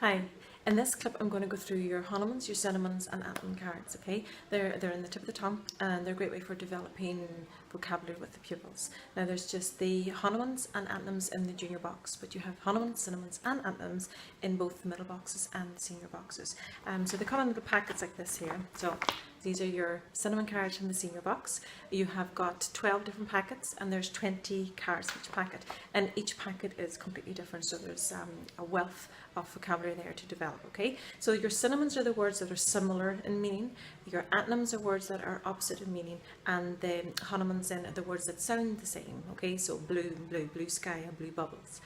Hi, in this clip I'm going to go through your homonyms, your synonyms and antonym cards, okay? They're in the tip of the tongue and they're a great way for developing vocabulary with the pupils. Now there's just the homonyms and antonyms in the junior box, but you have homonyms, synonyms and antonyms in both the middle boxes and the senior boxes. So they come in little packets like this here. So these are your synonym cards from the senior box. You have got 12 different packets and there's 20 cards for each packet, and each packet is completely different, so there's a wealth of vocabulary there to develop. Okay, so your synonyms are the words that are similar in meaning, your antonyms are words that are opposite in meaning, and the homonyms then are the words that sound the same. Okay, so blue and blue sky and blue bubbles.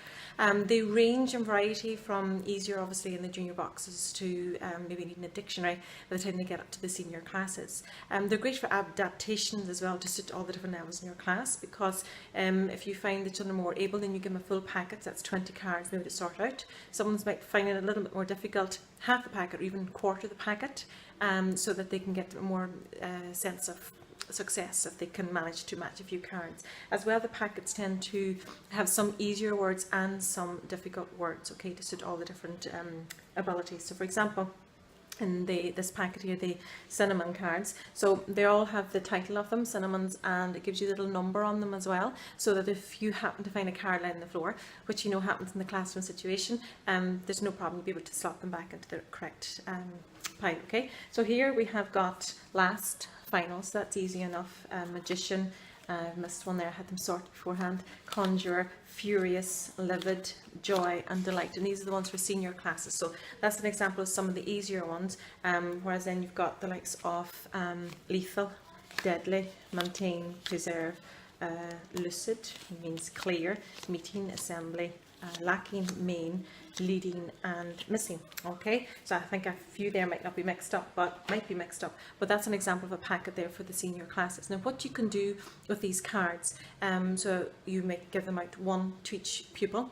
They range in variety from easier obviously in the junior boxes to maybe needing a dictionary by the time they get up to the senior classes. They're great for adaptations as well to suit all the different levels in your class, because if you find the children are more able, then you give them a full packet, that's 20 cards maybe to sort out. Someone's might find it a little bit more difficult, half the packet or even quarter the packet, so that they can get a more sense of success if they can manage to match a few cards. As well, the packets tend to have some easier words and some difficult words, okay, to suit all the different abilities. So for example, in this packet here, the cinnamon cards, so they all have the title of them, cinnamons, and it gives you a little number on them as well, so that if you happen to find a card lying on the floor, which you know happens in the classroom situation, there's no problem, you'll be able to slot them back into the correct pile. Okay, so here we have got last, final, so that's easy enough. Magician, missed one there, I had them sorted beforehand. Conjurer, furious, livid, joy and delight, and these are the ones for senior classes. So that's an example of some of the easier ones, whereas then you've got the likes of lethal, deadly, maintain, preserve, lucid means clear, meeting, assembly, lacking, main, leading and missing. Okay, so I think a few there might not be mixed up, but might be mixed up, but that's an example of a packet there for the senior classes. Now what you can do with these cards, so you may give them out one to each pupil,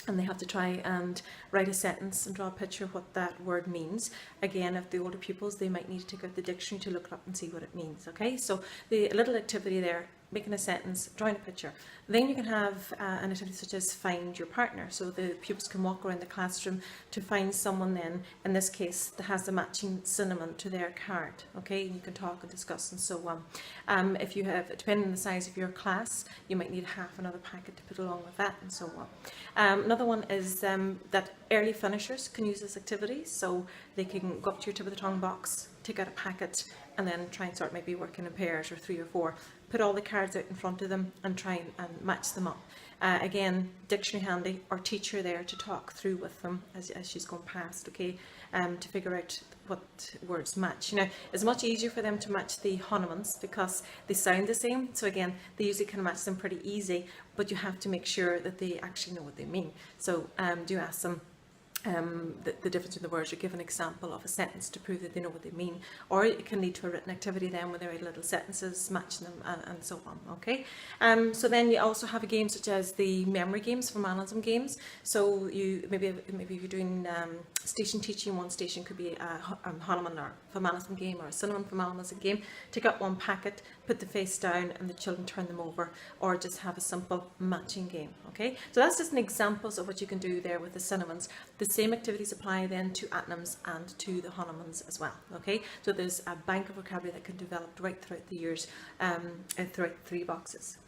and they have to try and write a sentence and draw a picture of what that word means. Again, if the older pupils, they might need to take out the dictionary to look it up and see what it means. Okay, so the little activity there, making a sentence, drawing a picture. Then you can have an activity such as find your partner. So the pupils can walk around the classroom to find someone then, in this case, that has the matching synonym to their card. Okay, and you can talk and discuss and so on. If you have, depending on the size of your class, you might need half another packet to put along with that and so on. Another one is that early finishers can use this activity. So they can go up to your tip of the tongue box, take out a packet, and then try and start maybe working in pairs or 3 or 4. Put all the cards out in front of them and try and match them up. Again, dictionary handy or teacher there to talk through with them as she's going past, okay, to figure out what words match. Now, it's much easier for them to match the homonyms because they sound the same, so again, they usually can match them pretty easy, but you have to make sure that they actually know what they mean. So do ask them the difference in the words, or give an example of a sentence to prove that they know what they mean, or it can lead to a written activity then where they write little sentences matching them and so on. Okay, so then you also have a game such as the memory games, formalism games. So you maybe you're doing station teaching, one station could be a hononym or formalism game, or a synonym formalism game. Take out one packet, put the face down and the children turn them over, or just have a simple matching game. Okay, so that's just an examples of what you can do there with the synonyms. The same activities apply then to antonyms and to the homonyms as well. Okay, so there's a bank of vocabulary that can develop right throughout the years, throughout 3 boxes.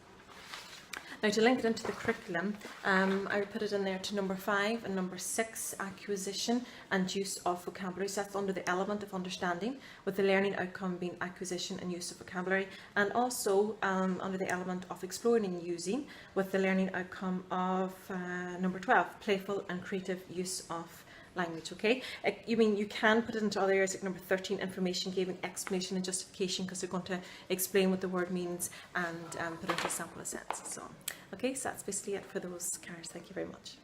Now to link it into the curriculum, I would put it in there to number 5 and number 6, acquisition and use of vocabulary. So that's under the element of understanding, with the learning outcome being acquisition and use of vocabulary, and also under the element of exploring and using, with the learning outcome of number 12, playful and creative use of language. Okay, you can put it into other areas like number 13, information, giving explanation and justification, because they're going to explain what the word means and put into a sample of sentences and so on. Okay, so that's basically it for those cards. Thank you very much.